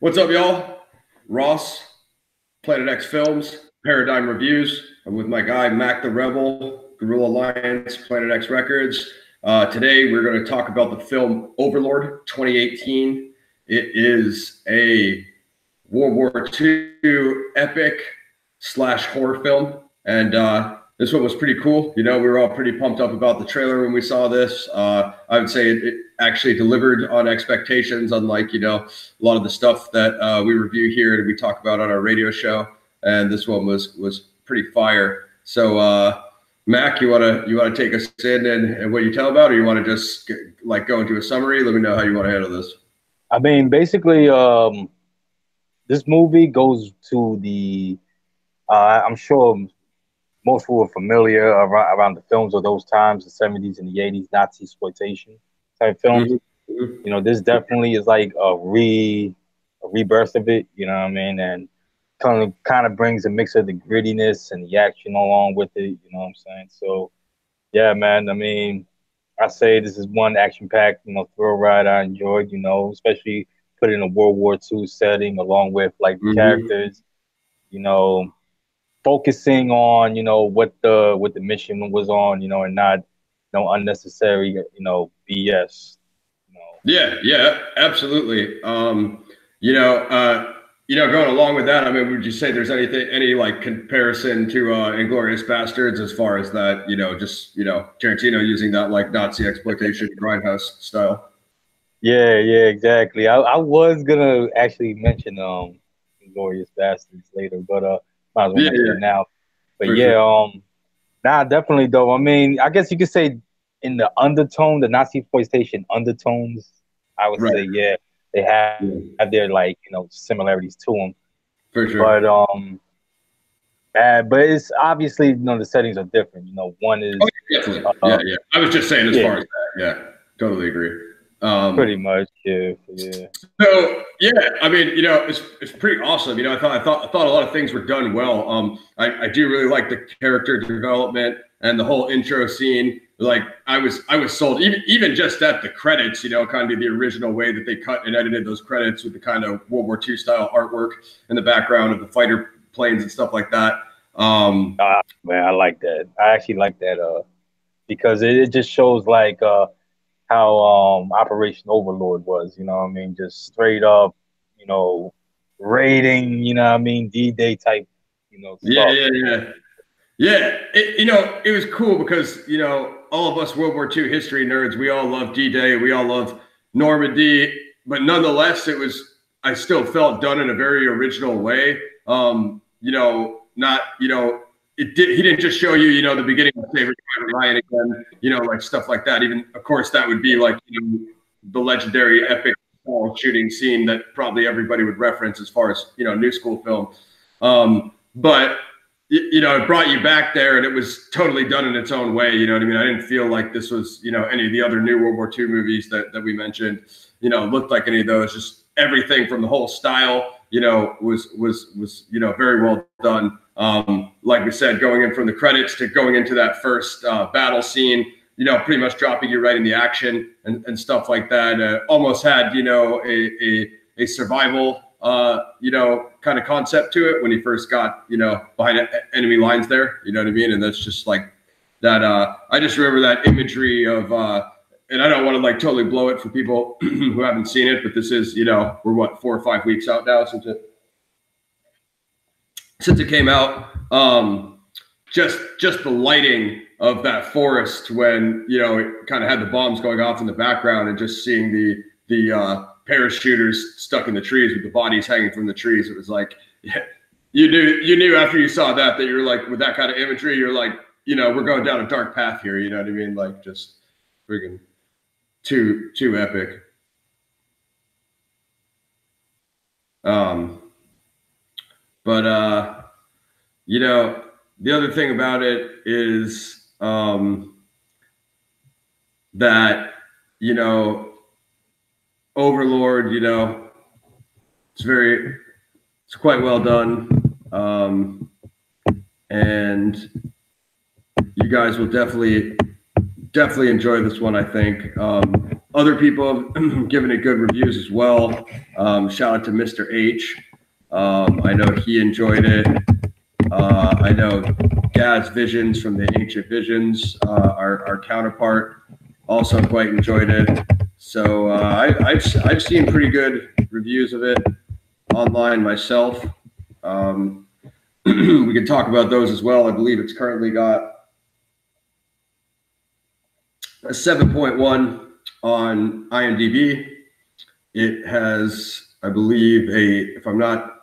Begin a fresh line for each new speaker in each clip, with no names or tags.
What's up, y'all? Ross, Planet X Films, Paradigm Reviews. I'm with my guy, Mac the Rebel, Guerrilla Alliance, Planet X Records. Today, we're going to talk about the film Overlord 2018. It is a World War II epic / horror film. And this one was pretty cool. You know, we were all pretty pumped up about the trailer when we saw this. I would say it actually delivered on expectations, unlike, you know, a lot of the stuff that we review here and we talk about on our radio show. And this one was pretty fire. So, Mac, you wanna take us in and what you tell about, or you want to just go into a summary? Let me know how you want to handle this.
I mean, basically, this movie goes to the. I'm sure most people are familiar around the films of those times, the 70s and the 80s, Nazi exploitation type films.
Mm-hmm.
You know, this definitely is like a rebirth of it. You know what I mean? And kind of brings a mix of the grittiness and the action along with it. You know what I'm saying? So, yeah, man. I mean, I say this is one action-packed, thrill ride I enjoyed. Especially put in a World War II setting along with like the characters. Focusing on what the mission was on, and not unnecessary BS.
Yeah, absolutely. Going along with that, I mean, would you say there's any like comparison to Inglourious Bastards as far as that, Tarantino using that like Nazi exploitation grindhouse style?
Yeah, exactly. I was gonna actually mention Inglourious Bastards later, but might as well mention it now. But
For
yeah,
sure.
nah, definitely though. I mean, I guess you could say in the undertone, the Nazi exploitation undertones, I would say, yeah, they have their like similarities to them.
For sure.
But it's obviously the settings are different. One is
definitely. Yeah. I was just saying as far as that. Yeah, totally agree.
Pretty much, yeah.
So yeah, I mean, it's pretty awesome. I thought a lot of things were done well. I do really like the character development and the whole intro scene. Like I was sold even just at the credits. Kind of the original way that they cut and edited those credits with the kind of World War II style artwork in the background of the fighter planes and stuff like that.
Man, I like that. I actually like that because it just shows like how Operation Overlord was, what I mean? Just straight up, raiding, what I mean? D-Day type, stuff.
Yeah. It was cool because, all of us World War II history nerds, we all love D-Day, we all love Normandy, but nonetheless, I still felt done in a very original way. He didn't just show you, the beginning of Saving Private Ryan again, like stuff like that. Even, of course, that would be like, the legendary epic shooting scene that probably everybody would reference as far as, new school film. But it brought you back there and it was totally done in its own way. You know what I mean? I didn't feel like this was, any of the other new World War II movies that we mentioned, looked like any of those. Just everything from the whole style, was very well done. Like we said, going in from the credits to going into that first battle scene, pretty much dropping you right in the action and stuff like that. Almost had, a survival, kind of concept to it when he first got, behind enemy lines there, you know what I mean? And that's just like that. I just remember that imagery of, and I don't want to like totally blow it for people who haven't seen it, but this is, we're what, 4 or 5 weeks out now since it came out. Just the lighting of that forest when, it kind of had the bombs going off in the background and just seeing the parachuters stuck in the trees with the bodies hanging from the trees. It was like, yeah, you knew after you saw that you're like, with that kind of imagery, you're like, we're going down a dark path here. You know what I mean? Like just freaking too epic. The other thing about it is that, Overlord, it's quite well done. And you guys will definitely enjoy this one, I think. other people have given it good reviews as well. Shout out to Mr. H. I know he enjoyed it. I know Gaz Visions from the Ancient Visions, our counterpart, also quite enjoyed it. So I've seen pretty good reviews of it online myself. We can talk about those as well. I believe it's currently got a 7.1 on IMDb. It has, I believe, if I'm not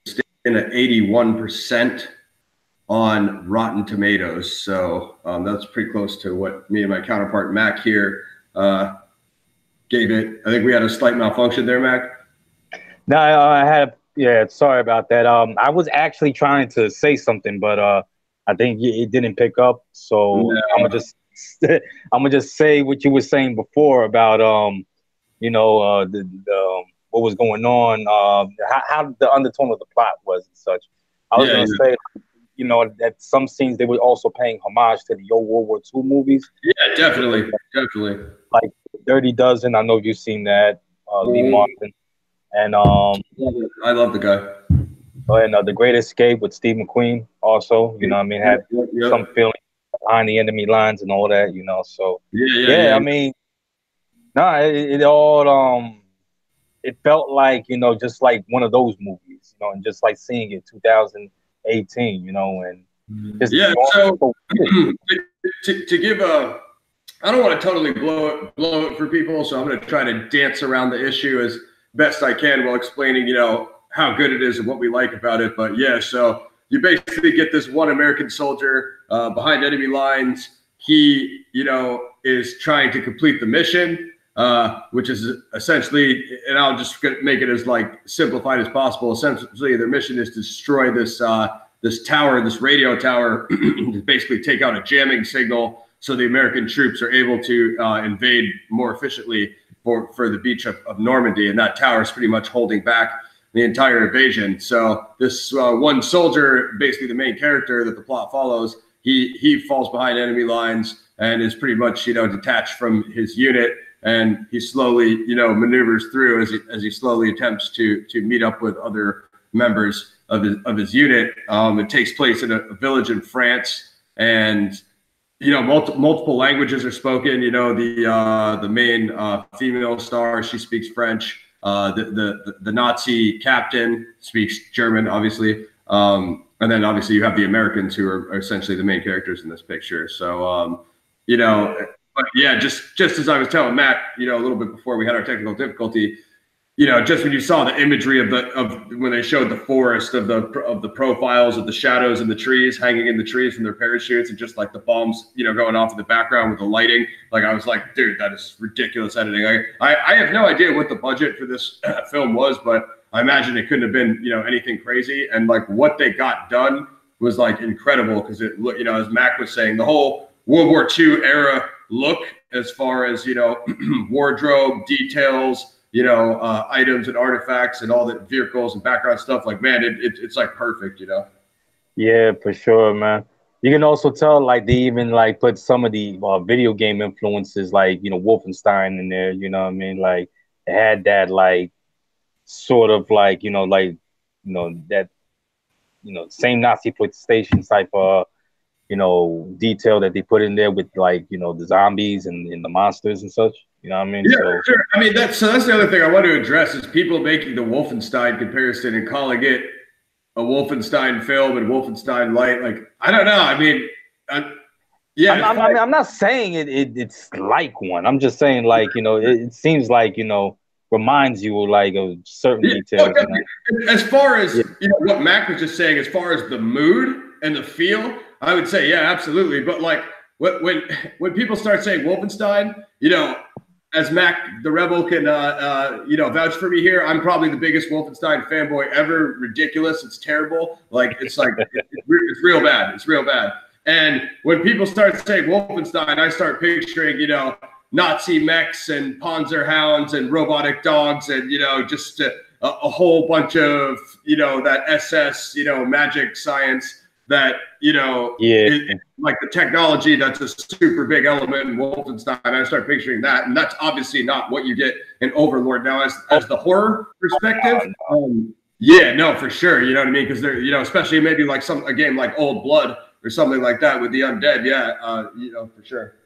mistaken, an 81% on Rotten Tomatoes. So that's pretty close to what me and my counterpart Mac here gave it. I think we had a slight malfunction there, Mac.
No, I had, yeah, sorry about that. I was actually trying to say something, but I think it didn't pick up. So no. I'm gonna just say what you were saying before about you know, what was going on, how the undertone of the plot was and such. I was gonna say, you know, that some scenes they were also paying homage to the old World War II movies.
Yeah, definitely.
Like Dirty Dozen, I know you've seen that. Lee Marvin, and
I love the guy.
And The Great Escape with Steve McQueen, also, you know, what I mean, had some feeling behind the enemy lines and all that, you know. So I mean, no, it all it felt like, you know, just like one of those movies, you know, and just like seeing it 2018, you know, and just
so to give a, I don't want to totally blow it for people, so I'm going to try to dance around the issue as best I can while explaining, you know, how good it is and what we like about it. But yeah, so you basically get this one American soldier behind enemy lines. He, you know, is trying to complete the mission, which is essentially, and I'll just make it as like simplified as possible. Essentially, their mission is to destroy this this tower, this radio tower, to basically take out a jamming signal, so the American troops are able to invade more efficiently for the beach of Normandy, and that tower is pretty much holding back the entire invasion. So this one soldier, basically the main character that the plot follows, he falls behind enemy lines and is pretty much, you know, detached from his unit, and he slowly, you know, maneuvers through as he slowly attempts to meet up with other members of his unit. It takes place in a village in France, and you know, multiple languages are spoken. You know, the main female star, she speaks French. The Nazi captain speaks German, obviously. And then obviously you have the Americans who are essentially the main characters in this picture. So, you know, but yeah, just as I was telling Matt, you know, a little bit before we had our technical difficulty, you know, just when you saw the imagery of when they showed the forest of the profiles of the shadows in the trees, hanging in the trees from their parachutes, and just like the bombs, you know, going off in the background with the lighting, like I was like, dude, that is ridiculous editing. I have no idea what the budget for this film was, but I imagine it couldn't have been, you know, anything crazy. And like what they got done was like incredible, because it, you know, as Mac was saying, the whole World War II era look, as far as, you know, wardrobe details, you know, items and artifacts and all the vehicles and background stuff, like, man, it's like perfect, you know?
Yeah, for sure, man. You can also tell, like, they even, like, put some of the video game influences, like, you know, Wolfenstein in there, you know what I mean? Like, it had that, like, sort of, like, you know, that, you know, same Nazi exploitation type of, you know, detail that they put in there with, like, you know, the zombies and the monsters and such. You know what I mean?
Yeah, so, sure. I mean, that's the other thing I want to address is people making the Wolfenstein comparison and calling it a Wolfenstein film and Wolfenstein Light. Like, I don't know. I mean, yeah.
I'm not saying it's like one. I'm just saying, like, you know, it seems like, you know, reminds you, like, of certain details.
You know? As far as, you know, what Mac was just saying, as far as the mood and the feel, I would say, yeah, absolutely. But like when people start saying Wolfenstein, you know, as Mac the Rebel can you know, vouch for me here, I'm probably the biggest Wolfenstein fanboy ever. Ridiculous. It's terrible. Like, it's like it's real bad. It's real bad. And when people start saying Wolfenstein, I start picturing, you know, Nazi mechs and Panzer hounds and robotic dogs and, you know, just a whole bunch of, you know, that SS, you know, magic science that, you know,
Yeah.
like the technology, that's a super big element in Wolfenstein. I start picturing that, and that's obviously not what you get in Overlord. Now, as the horror perspective, yeah, no, for sure. You know what I mean? Because they're, you know, especially maybe like a game like Old Blood or something like that with the undead. Yeah, you know, for sure.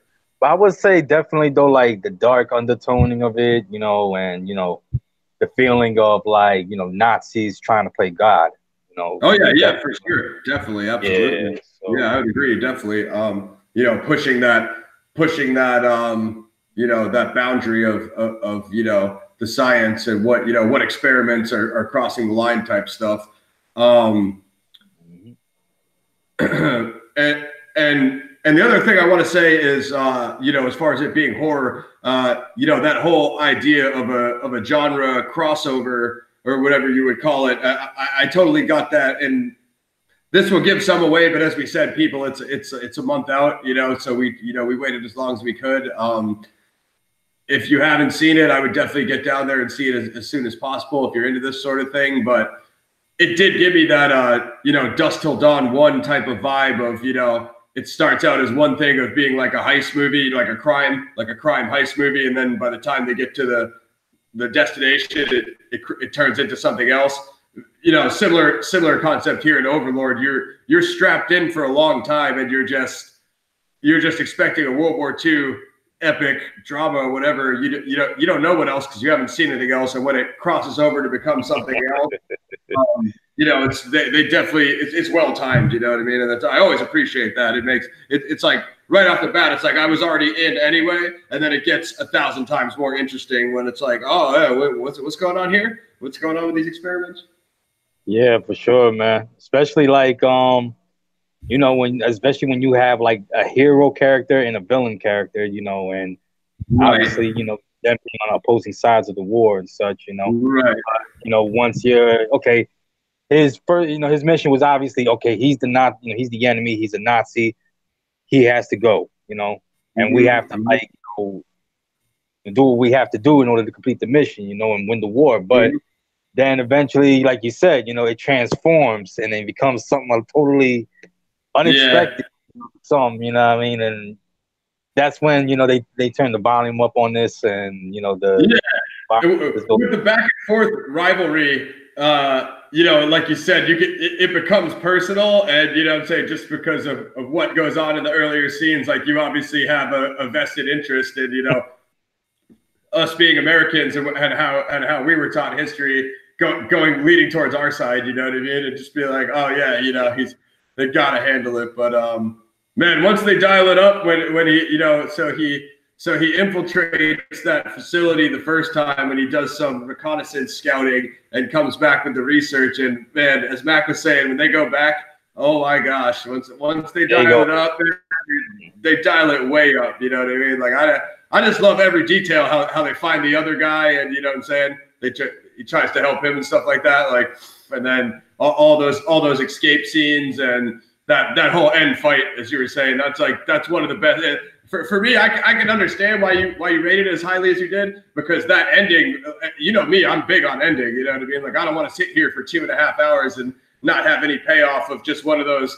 But I would say definitely though, like the dark undertoning of it, you know, and you know, the feeling of like, you know, Nazis trying to play God, you know.
Oh yeah, for sure, definitely, absolutely.
Yeah, so,
Yeah, I would agree, definitely. You know, pushing that, you know, that boundary of you know, the science and what, you know, what experiments are crossing the line type stuff. And and the other thing I want to say is, you know, as far as it being horror, you know, that whole idea of a genre crossover or whatever you would call it, I totally got that. And this will give some away, but as we said, people, it's a month out, you know, so we waited as long as we could. If you haven't seen it, I would definitely get down there and see it as soon as possible if you're into this sort of thing. But it did give me that, you know, Dusk Till Dawn 1 type of vibe of, you know, it starts out as one thing of being like a heist movie, like a crime heist movie. And then by the time they get to the destination, it turns into something else. You know, similar concept here in Overlord. You're strapped in for a long time and you're just expecting a World War II epic drama or whatever. You don't know what else because you haven't seen anything else. And when it crosses over to become something else, you know, they definitely, it's well timed. You know what I mean? And I always appreciate that. It makes it's like right off the bat, it's like I was already in anyway, and then it gets 1,000 times more interesting when it's like, oh, yeah, what's going on here? What's going on with these experiments?
yeah, for sure, man. Especially like you know, especially when you have like a hero character and a villain character, you know, and obviously, you know, them being on opposing sides of the war and such, you know.
Right.
You know, once you're okay, his first, you know, his mission was obviously okay. He's he's the enemy. He's a Nazi. He has to go, you know, and we have to like, you know, do what we have to do in order to complete the mission, you know, and win the war. But then eventually, like you said, you know, it transforms and it becomes something totally unexpected. Some, you know what I mean, and that's when, you know, they turn the volume up on this, and you know
with the back and forth rivalry, you know, like you said, it becomes personal, and you know what I'm saying, just because of what goes on in the earlier scenes, like you obviously have a vested interest in, you know, us being Americans and how we were taught history leading towards our side, you know what I mean, and just be like, oh yeah, you know, they've got to handle it. But man, once they dial it up, when he, you know, so he infiltrates that facility the first time and he does some reconnaissance scouting and comes back with the research. And man, as Mac was saying, when they go back, oh my gosh, once they dial it up, they dial it way up. You know what I mean? Like I just love every detail, how they find the other guy, and you know what I'm saying? He tries to help him and stuff like that. Like, and then all those escape scenes and that whole end fight, as you were saying, that's one of the best. For me, I can understand why you rated it as highly as you did, because that ending, you know me, I'm big on ending. You know what I mean? Like, I don't want to sit here for 2.5 hours and not have any payoff of just one of those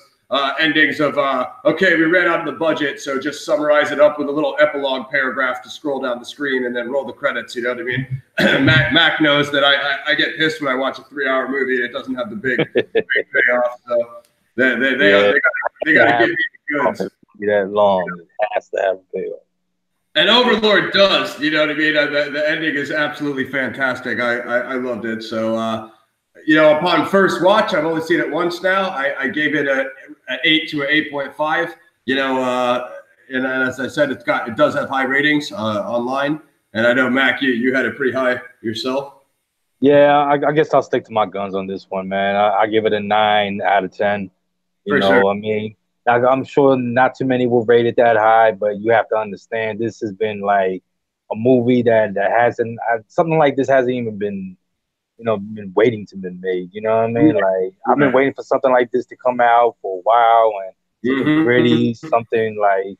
endings of okay, we ran out of the budget, so just summarize it up with a little epilogue paragraph to scroll down the screen and then roll the credits. You know what I mean? Mac knows that I get pissed when I watch a 3-hour movie and it doesn't have the big payoff. So they got to give me the goods.
That long, it has to have a payoff.
And Overlord does, you know what I mean? The ending is absolutely fantastic. I loved it. So, you know, upon first watch, I've only seen it once now. I gave it an 8 to an 8.5. You know, and as I said, it does have high ratings online. And I know, Mac, you had it pretty high yourself.
Yeah, I guess I'll stick to my guns on this one, man. I give it a 9 out of 10. You know, sure. I mean, I'm sure not too many will rate it that high, but you have to understand this has been like a movie that hasn't, something like this hasn't even been, you know, been waiting to be made. You know what I mean? Like, I've been waiting for something like this to come out for a while, and something gritty, something like,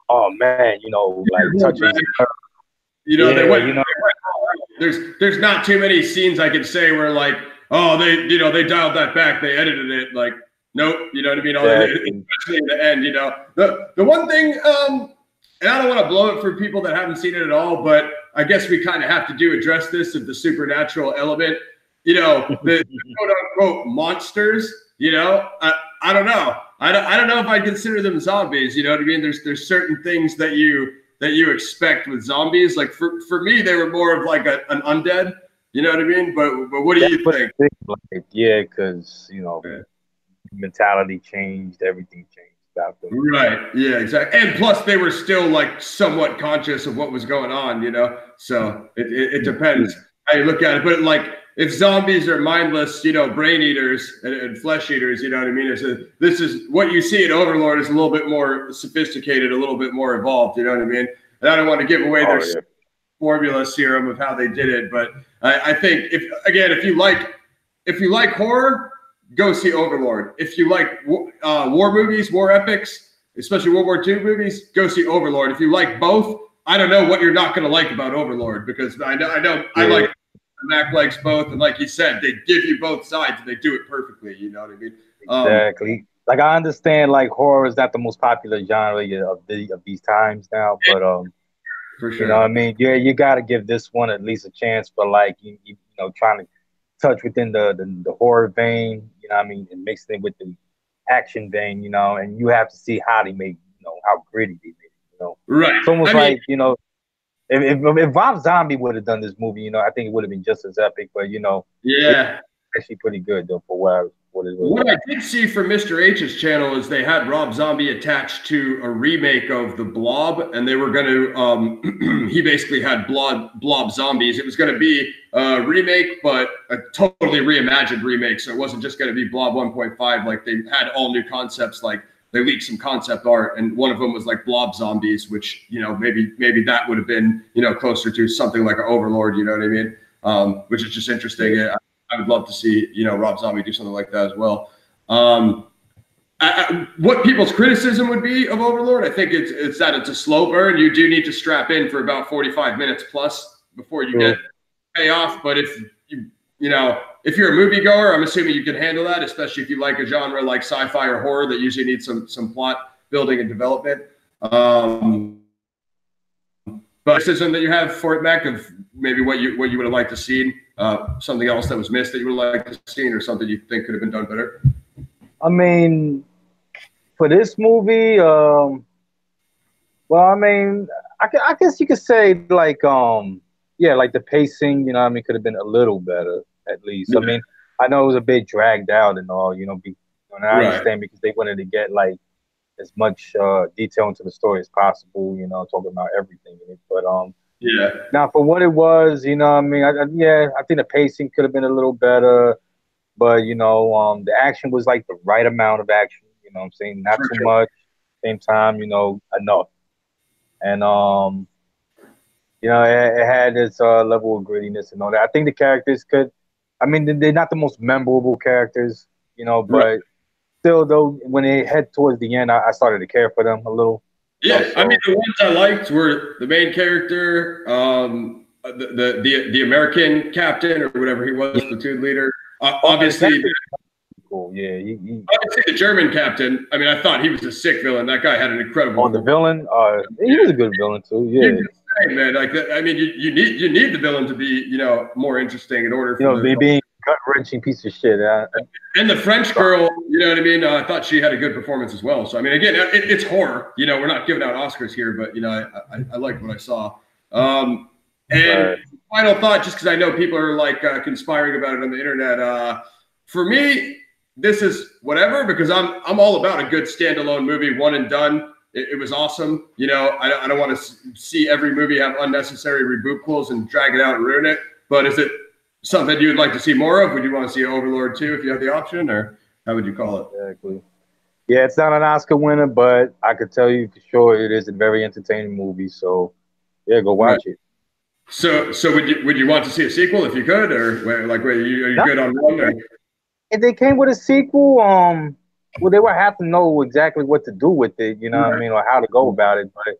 oh man, you know, like touching.
You know, there's not too many scenes I could say where like, oh, they dialed that back, they edited it, like, Nope. You know what I mean?
Exactly.
Especially in the end, you know. The one thing, and I don't want to blow it for people that haven't seen it at all, but I guess we kind of have to address this of the supernatural element. You know, the quote unquote monsters. You know, I don't know. I don't know if I consider them zombies. You know what I mean? There's certain things that you expect with zombies. Like for me, they were more of like an undead. You know what I mean? But what do you think?
Like, yeah, because you know, mentality changed, everything changed about them.
Right. Yeah, exactly. And plus they were still like somewhat conscious of what was going on, you know? So it depends how you look at it. But like if zombies are mindless, you know, brain eaters and flesh eaters, you know what I mean? This is what you see in Overlord is a little bit more sophisticated, a little bit more evolved, you know what I mean? And I don't want to give away their formula serum of how they did it, but I think if you like horror, go see Overlord. If you like war movies, war epics, especially World War II movies, go see Overlord. If you like both, I don't know what you're not going to like about Overlord, because I like Mac likes both, and like you said, they give you both sides and they do it perfectly. You know what I mean?
Exactly. Like I understand, like horror is not the most popular genre of these times now, but
for sure.
You know what I mean? Yeah, you got to give this one at least a chance for like you know, trying to touch within the horror vein, you know what I mean, and mixing it with the action vein, you know, and you have to see how they make, you know, how gritty they made it, you know.
Right.
It's almost like, you know, if Rob Zombie would have done this movie, you know, I think it would have been just as epic, but you know,
yeah,
it's actually pretty good though for what it was.
What I did see from Mr. H's channel is they had Rob Zombie attached to a remake of The Blob, and they were going to, he basically had Blob Zombies. It was going to be a remake, but a totally reimagined remake. So it wasn't just going to be Blob 1.5. Like they had all new concepts, like they leaked some concept art, and one of them was like Blob Zombies, which, you know, maybe that would have been, you know, closer to something like an Overlord, you know what I mean? Which is just interesting. Yeah. I would love to see, you know, Rob Zombie do something like that as well. What people's criticism would be of Overlord, I think it's that it's a slow burn. You do need to strap in for about 45 minutes plus before you get payoff. But if you know, if you're a moviegoer, I'm assuming you can handle that, especially if you like a genre like sci-fi or horror that usually needs some plot building and development. But criticism that you have for it, Mac, of maybe what you would have liked to see, something else that was missed that you would have liked to see, or something you think could have been done better?
I mean, for this movie, well, I mean, I guess you could say like, yeah, like the pacing, you know what I mean, could have been a little better at least. Yeah. I mean, I know it was a bit dragged out and all, you know, and I understand because they wanted to get like as much detail into the story as possible, you know, talking about everything in it. But
yeah.
Now for what it was, you know what I mean, I think the pacing could have been a little better, but you know, the action was like the right amount of action, you know what I'm saying? Not too much, same time, you know, enough. And you know, it had its level of grittiness and all that. I think the characters I mean, they're not the most memorable characters, you know, but still, though, when they head towards the end, I started to care for them a little.
Yeah, so, I mean, the ones I liked were the main character, the American captain or whatever he was, platoon leader. Obviously,
cool. Yeah,
obviously the German captain. I mean, I thought he was a sick villain. That guy had an incredible.
Oh, the villain. He was a good villain too. Yeah.
Hey, man, like I mean, you need the villain to be, you know, more interesting in order for
being gut-wrenching piece of shit.
And the French girl, you know what I mean? I thought she had a good performance as well. So I mean, again, it's horror. You know, we're not giving out Oscars here, but you know, I liked what I saw. And final thought, just because I know people are like conspiring about it on the internet. For me, this is whatever, because I'm all about a good standalone movie, one and done. It was awesome. You know, I don't want to see every movie have unnecessary reboot pulls and drag it out and ruin it. But is it something you would like to see more of? Would you want to see Overlord 2 if you had the option, or how would you call it?
Exactly. Yeah, it's not an Oscar winner, but I could tell you for sure it is a very entertaining movie. So, yeah, go watch it.
So would you want to see a sequel if you could, or like, are you good on one? Or?
If they came with a sequel, well, they would have to know exactly what to do with it, you know what I mean, or how to go about it. But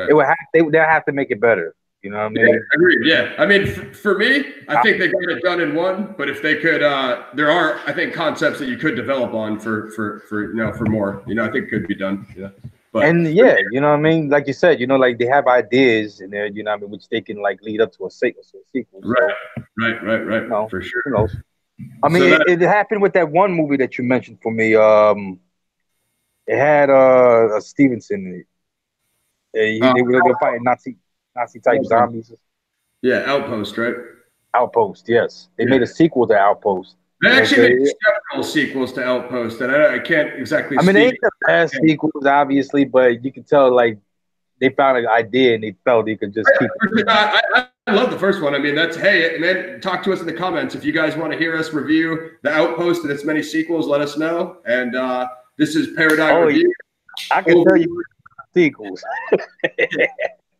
they'll have to make it better. You know what I mean?
Yeah, agreed. Yeah, I mean, for me, I think they got it done in one. But if they could, there are, I think, concepts that you could develop on for for more. I think could be done. Yeah, but
And yeah, you know what I mean? Like you said, like they have ideas in there, you know what I mean, which they can like lead up to a sequel. So,
right. For sure.
Who knows? I mean,
So
it happened with that one movie that you mentioned for me. It had Stevenson in it. They were fighting Nazi type zombies.
Yeah, Outpost, right?
Outpost, yes. They made a sequel to Outpost.
They actually made several sequels to Outpost, and I can't exactly.
I mean, they ain't the best sequels, obviously, but you can tell like they found an idea and they felt they could just keep it.
I love the first one. I mean, that's, hey, man, talk to us in the comments. If you guys want to hear us review The Outpost and its many sequels, let us know. And this is Paradigm Review.
Yeah. I can tell you sequels.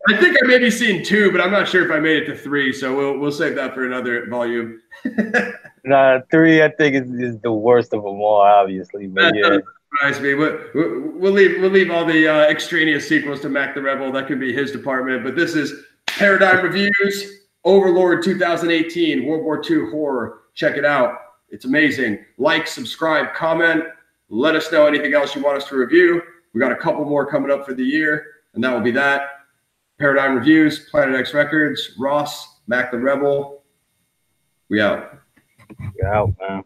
I think I maybe seen 2, but I'm not sure if I made it to 3. So we'll save that for another volume.
3, I think, is the worst of them all, obviously. But yeah.
Surprise me. We'll leave all the extraneous sequels to Mac the Rebel. That could be his department. But this is Paradigm Reviews, Overlord 2018, World War II horror. Check it out. It's amazing. Like, subscribe, comment. Let us know anything else you want us to review. We got a couple more coming up for the year, and that will be that. Paradigm Reviews, Planet X Records, Ross, Mac the Rebel. We out.
We out, man.